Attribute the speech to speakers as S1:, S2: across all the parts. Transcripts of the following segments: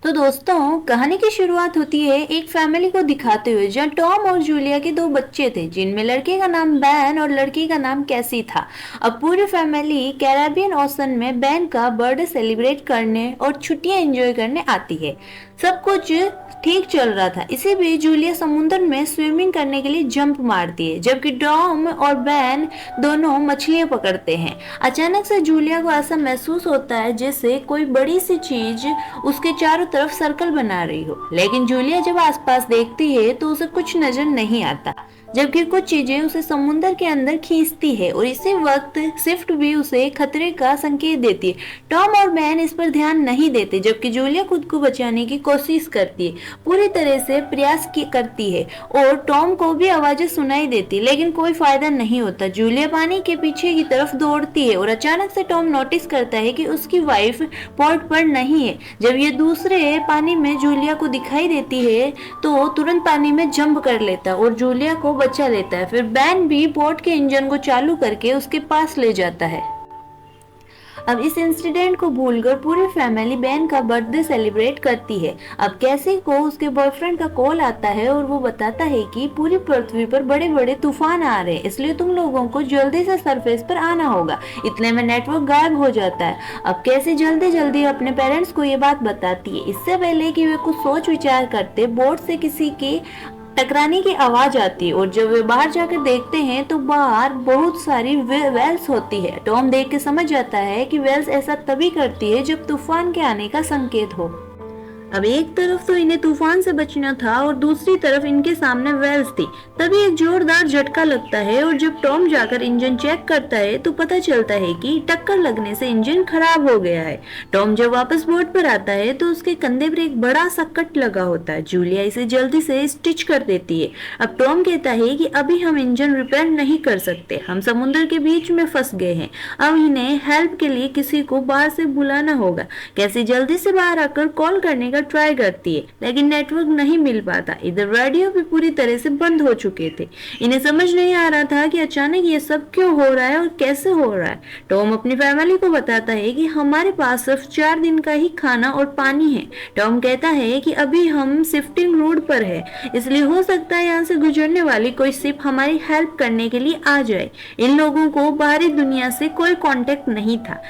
S1: तो दोस्तों, कहानी की शुरुआत होती है एक फैमिली को दिखाते हुए जहाँ टॉम और जूलिया के दो बच्चे थे, जिनमें लड़के का नाम बैन और लड़की का नाम कैसी था। अब पूरी फैमिली कैरेबियन ओशन में बैन का बर्थडे सेलिब्रेट करने और छुट्टियां एंजॉय करने आती है। सब कुछ ठीक चल रहा था। इसी बीच जूलिया समुद्र में स्विमिंग करने के लिए जंप मारती है, जबकि टॉम और बैन दोनों मछलियां पकड़ते हैं। अचानक से जूलिया को ऐसा महसूस होता है जैसे कोई बड़ी सी चीज उसके चारों तरफ सर्कल बना रही हो, लेकिन जूलिया जब आसपास देखती है तो उसे कुछ नजर नहीं आता, जबकि कुछ चीजें उसे समुद्र के अंदर खींचती है और इसी वक्त स्विफ्ट भी उसे खतरे का संकेत देती है। टॉम और बैन इस पर ध्यान नहीं देते, जबकि जूलिया खुद को बचाने की कोशिश करती है, पूरी तरह से प्रयास करती है और टॉम को भी आवाजें सुनाई देती, लेकिन कोई फायदा नहीं होता। जूलिया पानी के पीछे की तरफ दौड़ती है और अचानक से टॉम नोटिस करता है कि उसकी वाइफ पोर्ट पर नहीं है। जब ये दूसरे पानी में जूलिया को दिखाई देती है तो तुरंत पानी में जंप कर लेता है और जूलिया को बचा लेता है। फिर बैन भी बोट के इंजन को चालू करके उसके पास ले जाता है। अब इस इंसिडेंट को भूलकर पूरी फैमिली बैन का बर्थडे सेलिब्रेट करती है। अब कैसी को उसके बॉयफ्रेंड का कॉल आता है और वो बताता है कि पूरी पृथ्वी पर बड़े बड़े तूफान आ रहे हैं, इसलिए तुम लोगों को जल्दी से सरफेस पर आना होगा। इतने में नेटवर्क गायब हो जाता है। अब कैसी जल्दी जल्दी अपने पेरेंट्स को ये बात बताती है। इससे पहले कि वे कुछ सोच विचार करते, बोट से किसी की टकराने की आवाज आती है और जब वे बाहर जाकर देखते हैं तो बाहर बहुत सारी वेल्स होती है। टॉम देख के समझ जाता है कि वेल्स ऐसा तभी करती है जब तूफान के आने का संकेत हो। अब एक तरफ तो इन्हें तूफान से बचना था और दूसरी तरफ इनके सामने वेल्स थी। तभी एक जोरदार झटका लगता है और जब टॉम जाकर इंजन चेक करता है तो पता चलता है कि टक्कर लगने से इंजन खराब हो गया है। टॉम जब वापस बोट पर आता है तो उसके कंधे पर एक बड़ा सा कट लगा होता है। जूलिया इसे जल्दी से स्टिच कर देती है। अब टॉम कहता है कि अभी हम इंजन रिपेयर नहीं कर सकते, हम समुद्र के बीच में फंस गए हैं। अब इन्हें हेल्प के लिए किसी को बाहर से बुलाना होगा। कैसी जल्दी से बाहर आकर कॉल करने ट्राई करती है, लेकिन नेटवर्क नहीं मिल पाता। इधर रेडियो भी पूरी तरह से बंद हो चुके थे। इन्हें समझ नहीं आ रहा था कि अचानक ये सब क्यों हो रहा है और कैसे हो रहा है। टॉम अपनी फैमिली को बताता है कि हमारे पास सिर्फ 4 दिन का ही खाना और पानी है। टॉम कहता है कि अभी हम शिफ्टिंग रोड पर है, इसलिए हो सकता है यहाँ से गुजरने वाली कोई शिप हमारी हेल्प करने के लिए आ जाए। इन लोगों को बाहरी दुनिया से कोई कांटेक्ट नहीं था,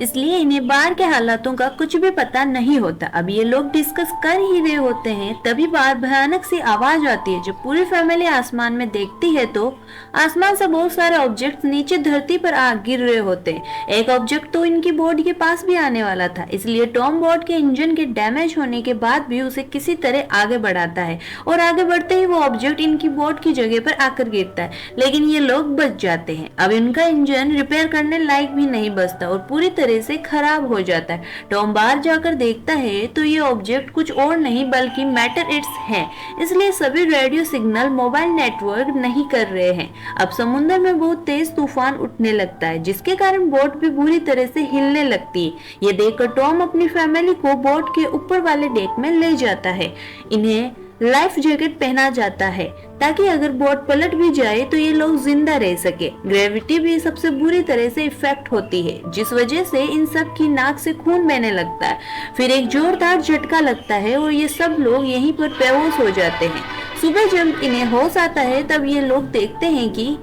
S1: इसलिए इन्हें बाहर के हालातों का कुछ भी पता नहीं होता। अब ये लोग डिस्कस कर ही रहे होते हैं, तभी बाहर भयानक सी आवाज आती है। जब पूरी फैमिली आसमान में देखती है तो आसमान से बहुत सारे ऑब्जेक्ट नीचे धरती पर आ गिर रहे होते हैं। एक ऑब्जेक्ट तो इनकी बोट के पास भी आने वाला था, इसलिए टॉम बोट के इंजन के डैमेज होने के बाद भी उसे किसी तरह आगे बढ़ाता है और आगे बढ़ते ही वो ऑब्जेक्ट इनकी बोट की जगह पर आकर गिरता है, लेकिन ये लोग बच जाते हैं। अब इनका इंजन रिपेयर करने लायक भी नहीं बचता और पूरी तरह से खराब हो जाता है। टॉम बाहर जाकर देखता है तो ये ऑब्जेक्ट कुछ और नहीं बल्कि मैटेरिट्स हैं, इसलिए सभी रेडियो सिग्नल मोबाइल नेटवर्क नहीं कर रहे हैं। अब समुद्र में बहुत तेज तूफान उठने लगता है, जिसके कारण बोट भी बुरी तरह से हिलने लगती है। ये देखकर टॉम अपनी फैमिली को बोट के ऊपर वाले डेक में ले जाता है। इन्हें लाइफ जैकेट पहना जाता है ताकि अगर बोट पलट भी जाए तो ये लोग जिंदा रह सके। ग्रेविटी भी सबसे बुरी तरह से इफेक्ट होती है, जिस वजह से इन सब की नाक से खून बहने लगता है। फिर एक जोरदार झटका लगता है और ये सब लोग यहीं पर बेहोश हो जाते हैं। सुबह जब इन्हें होश आता है तब ये लोग देखते हैं कि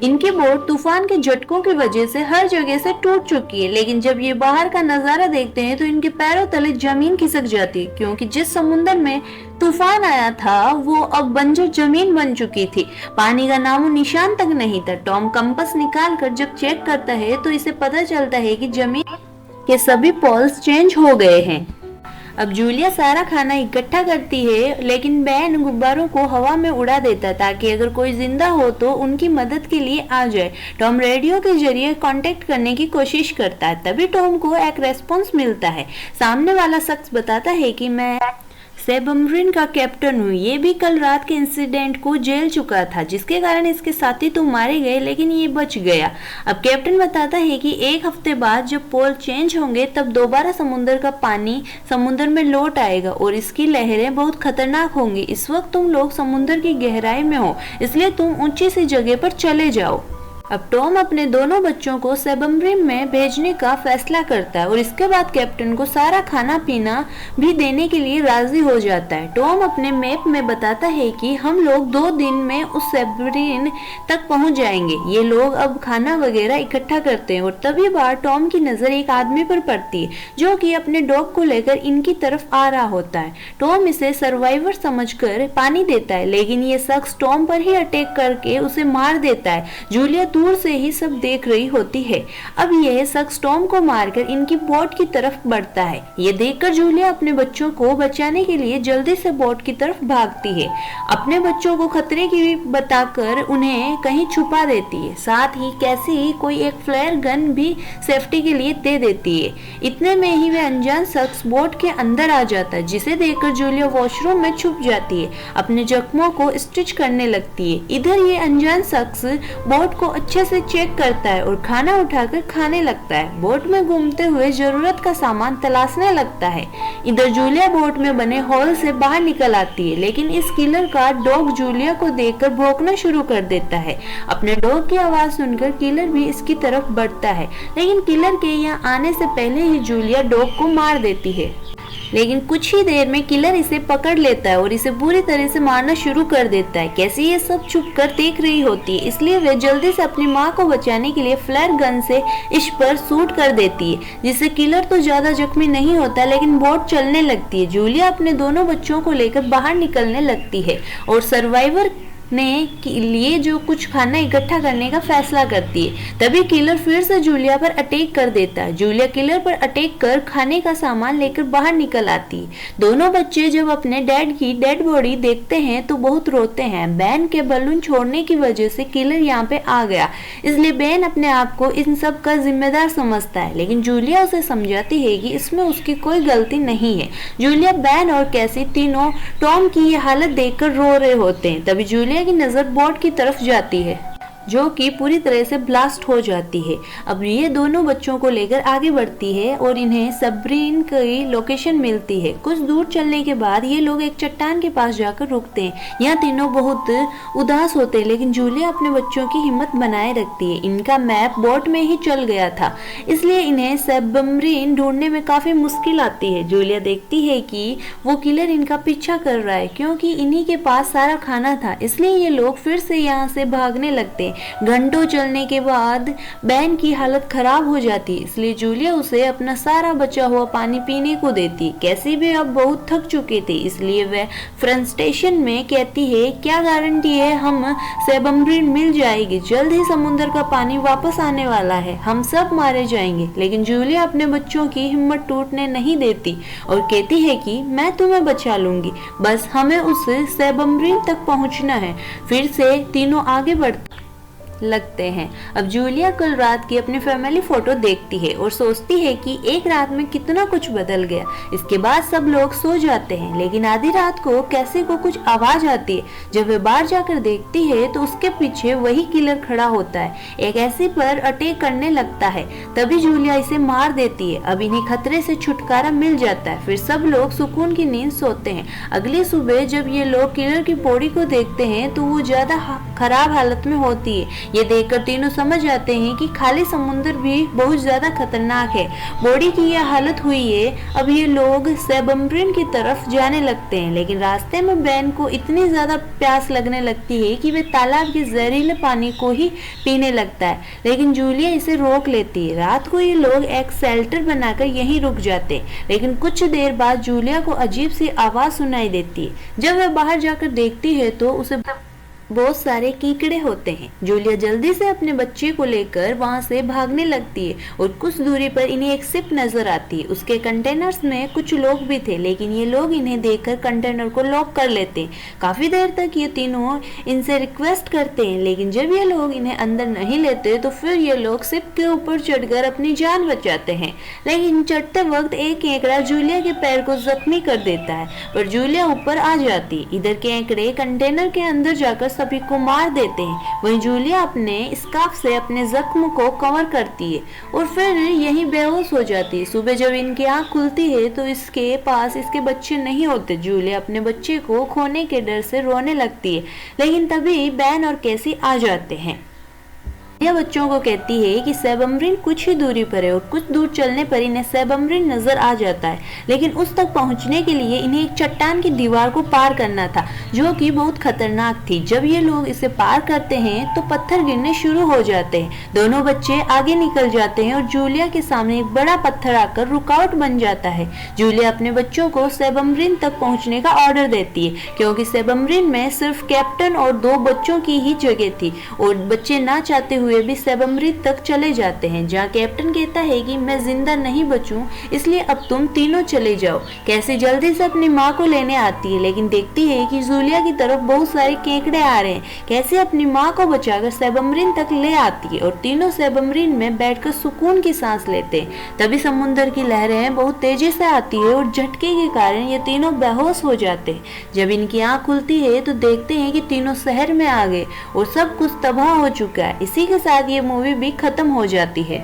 S1: इनकी बोट तूफान के झटकों की वजह से हर जगह से टूट चुकी है, लेकिन जब ये बाहर का नजारा देखते हैं तो इनके पैरों तले जमीन खिसक जाती है, क्योंकि जिस समुद्र में तूफान आया था वो अब बंजर जमीन बन चुकी थी। पानी का नामो निशान तक नहीं था। टॉम कंपास निकाल कर जब चेक करता है तो इसे पता चलता है कि जमीन के सभी पोल्स चेंज हो गए हैं। अब जूलिया सारा खाना इकट्ठा करती है, लेकिन बैन गुब्बारों को हवा में उड़ा देता ताकि अगर कोई जिंदा हो तो उनकी मदद के लिए आ जाए। टॉम रेडियो के जरिए कांटेक्ट करने की कोशिश करता है, तभी टॉम को एक रेस्पॉन्स मिलता है। सामने वाला शख्स बताता है कि मैं सबमरीन का कैप्टन हूँ, ये भी कल रात के इंसिडेंट को झेल चुका था, जिसके कारण इसके साथी तो मारे गए लेकिन ये बच गया। अब कैप्टन बताता है कि 1 हफ्ते बाद जब पोल चेंज होंगे तब दोबारा समुद्र का पानी समुद्र में लौट आएगा और इसकी लहरें बहुत खतरनाक होंगी। इस वक्त तुम लोग समुद्र की गहराई में हो, इसलिए तुम ऊंची सी जगह पर चले जाओ। अब टॉम अपने दोनों बच्चों को सबमरीन में भेजने का फैसला करता है और इसके बाद कैप्टन को सारा खाना पीना भी देने के लिए राजी हो जाता है। टॉम अपने मैप में बताता है कि हम लोग 2 दिन में उस सबमरीन तक पहुंच जाएंगे। ये लोग अब खाना वगैरह इकट्ठा करते हैं और तभी बार टॉम की नजर एक आदमी पर पड़ती है जो कि अपने डॉग को लेकर इनकी तरफ आ रहा होता है। टॉम इसे सर्वाइवर समझकर पानी देता है, लेकिन ये शख्स टॉम पर ही अटैक करके उसे मार देता है। जूलिया दूर से ही सब देख रही होती है। अब यह शख्स टॉम को मारकर इनकी बोट की तरफ बढ़ता है। ये देखकर जूलिया अपने बच्चों को बचाने के लिए जल्दी से बोट की तरफ भागती है। अपने बच्चों को खतरे की बताकर उन्हें कहीं छुपा देती है। साथ ही कैसी कोई एक फ्लेयर गन भी सेफ्टी के लिए दे देती है। इतने में ही वह अनजान शख्स बोट के अंदर आ जाता है, जिसे देखकर जूलिया वॉशरूम में छुप जाती है, अपने जख्मों को स्टिच करने लगती है। इधर ये अनजान शख्स बोट को अच्छे से चेक करता है और खाना उठाकर खाने लगता है। बोट में घूमते हुए जरूरत का सामान तलाशने लगता है। इधर जूलिया बोट में बने हॉल से बाहर निकल आती है, लेकिन इस किलर का डॉग जूलिया को देखकर भौंकना शुरू कर देता है। अपने डॉग की आवाज सुनकर किलर भी इसकी तरफ बढ़ता है, लेकिन किलर के यहाँ आने से पहले ही जूलिया डॉग को मार देती है। लेकिन कुछ ही देर में किलर इसे पकड़ लेता है और इसे बुरी तरह से मारना शुरू कर देता है। कैसी ये सब छुप कर देख रही होती है, इसलिए वह जल्दी से अपनी माँ को बचाने के लिए फ्लेयर गन से इस पर शूट कर देती है, जिससे किलर तो ज्यादा जख्मी नहीं होता, लेकिन बोट चलने लगती है। जूलिया अपने दोनों बच्चों को लेकर बाहर निकलने लगती है और सर्वाइवर ने के लिए जो कुछ खाना इकट्ठा करने का फैसला करती है। तभी किलर फिर से जूलिया पर अटैक कर देता है। जूलिया किलर पर अटैक कर खाने का सामान लेकर बाहर निकल आती है। दोनों बच्चे जब अपने डैड की डेड बॉडी देखते हैं तो बहुत रोते हैं। बैन के बलून छोड़ने की वजह से किलर यहाँ पे आ गया, इसलिए बैन अपने आप को इन सब का जिम्मेदार समझता है, लेकिन जूलिया उसे समझाती है कि इसमें उसकी कोई गलती नहीं है। जूलिया, बैन और कैसी तीनों टॉम की ये हालत देखकर रो रहे होते हैं। तभी जूलिया की नजर बोट की तरफ जाती है, जो कि पूरी तरह से ब्लास्ट हो जाती है। अब ये दोनों बच्चों को लेकर आगे बढ़ती है और इन्हें सबमरीन की लोकेशन मिलती है। कुछ दूर चलने के बाद ये लोग एक चट्टान के पास जाकर रुकते हैं। यहाँ तीनों बहुत उदास होते हैं, लेकिन जूलिया अपने बच्चों की हिम्मत बनाए रखती है। इनका मैप बोट में ही चल गया था, इसलिए इन्हें सबमरीन ढूंढने में काफी मुश्किल आती है। जूलिया देखती है कि वो किलर इनका पीछा कर रहा है, क्योंकि इन्हीं के पास सारा खाना था, इसलिए ये लोग फिर से यहाँ से भागने लगते हैं। घंटों चलने के बाद बैन की हालत खराब हो जाती, इसलिए जूलिया उसे अपना सारा बचा हुआ पानी पीने को देती। कैसी भी अब बहुत थक चुके थे, इसलिए वह फ्रस्ट्रेशन में कहती है, क्या गारंटी है हम सबमरीन मिल जाएगी, जल्द ही समुद्र का पानी वापस आने वाला है, हम सब मारे जाएंगे। लेकिन जूलिया अपने बच्चों की हिम्मत टूटने नहीं देती और कहती है कि मैं तुम्हें बचा लूंगी, बस हमें उस सबमरीन तक पहुंचना है। फिर से तीनों आगे बढ़ते लगते हैं। अब जूलिया कल रात की अपनी फैमिली फोटो देखती है और सोचती है कि एक रात में कितना कुछ बदल गया। इसके बाद सब लोग सो जाते हैं, लेकिन आधी रात को कैसी को कुछ आवाज आती है। जब वे बाहर जाकर देखती है तो उसके पीछे वही किलर खड़ा होता है, एक ऐसी पर अटैक करने लगता है। तभी जूलिया इसे मार देती है। अब इन्हें खतरे से छुटकारा मिल जाता है। फिर सब लोग सुकून की नींद सोते हैं। अगली सुबह जब ये लोग किलर की बॉडी को देखते हैं तो वो ज्यादा खराब हालत में होती है। ये देखकर तीनों समझ जाते हैं कि खाली समुद्र भी बहुत ज्यादा खतरनाक है। बॉडी की यह हालत हुई है। अब ये लोग सबमरीन की तरफ जाने लगते हैं, लेकिन रास्ते में बैन को इतनी ज्यादा प्यास लगने लगती है कि वे तालाब के जहरीले पानी को ही पीने लगता है, लेकिन जूलिया इसे रोक लेती है। रात को ये लोग एक शेल्टर बनाकर यहीं रुक जाते हैं, लेकिन कुछ देर बाद जूलिया को अजीब सी आवाज सुनाई देती है। जब वह बाहर जाकर देखती है तो उसे बहुत सारे कीकड़े होते हैं। जूलिया जल्दी से अपने बच्चे को लेकर वहां से भागने लगती है और कुछ दूरी पर इन्हें एक शिप नजर आती है। उसके कंटेनर्स में कुछ लोग भी थे, लेकिन ये लोग इन्हें देखकर कंटेनर को लॉक कर लेते हैं। काफी देर तक ये तीनों इनसे रिक्वेस्ट करते हैं, लेकिन जब ये लोग इन्हें अंदर नहीं लेते तो फिर ये लोग शिप के ऊपर चढ़कर अपनी जान बचाते हैं। लेकिन चढ़ते वक्त एक केकड़ा जूलिया के पैर को जख्मी कर देता है, पर जूलिया ऊपर आ जाती। इधर केकड़े कंटेनर के अंदर जाकर सभी को मार देते हैं। वहीं जूलिया अपने स्कार्फ से अपने जख्म को कवर करती है और फिर यहीं बेहोश हो जाती है। सुबह जब इनकी आंख खुलती है तो इसके पास इसके बच्चे नहीं होते। जूलिया अपने बच्चे को खोने के डर से रोने लगती है, लेकिन तभी बैन और कैसी आ जाते हैं। यह बच्चों को कहती है कि सबमरीन कुछ ही दूरी पर है और कुछ दूर चलने पर इन्हें सबमरीन नजर आ जाता है, लेकिन उस तक पहुंचने के लिए इन्हें एक चट्टान की दीवार को पार करना था जो कि बहुत खतरनाक थी। जब ये लोग इसे पार करते हैं तो पत्थर गिरने शुरू हो जाते हैं। दोनों बच्चे आगे निकल जाते हैं और जूलिया के सामने एक बड़ा पत्थर आकर रुकावट बन जाता है। जूलिया अपने बच्चों को सबमरीन तक पहुंचने का ऑर्डर देती है क्योंकि सबमरीन में सिर्फ कैप्टन और 2 बच्चों की ही जगह थी और बच्चे ना चाहते हुए भी सबमरीन तक चले जाते हैं, जहां कैप्टन कहता है कि मैं जिंदा नहीं बचूं इसलिए अब तुम तीनों चले जाओ। कैसी जल्दी से अपनी माँ को लेने आती है लेकिन देखती है कि जूलिया की तरफ बहुत सारे केकड़े आ रहे हैं। कैसे अपनी माँ को बचाकर सबमरीन तक ले आती है और तीनों सबमरीन में बैठकर सुकून की सांस लेते हैं। तभी समुद्र की लहरें बहुत तेजी से आती है और झटके के कारण ये तीनों बेहोश हो जाते हैं। जब इनकी आंख खुलती है तो देखते हैं कि तीनों शहर में आ गए और सब कुछ तबाह हो चुका है। इसी के साथ ये मूवी भी खत्म हो जाती है।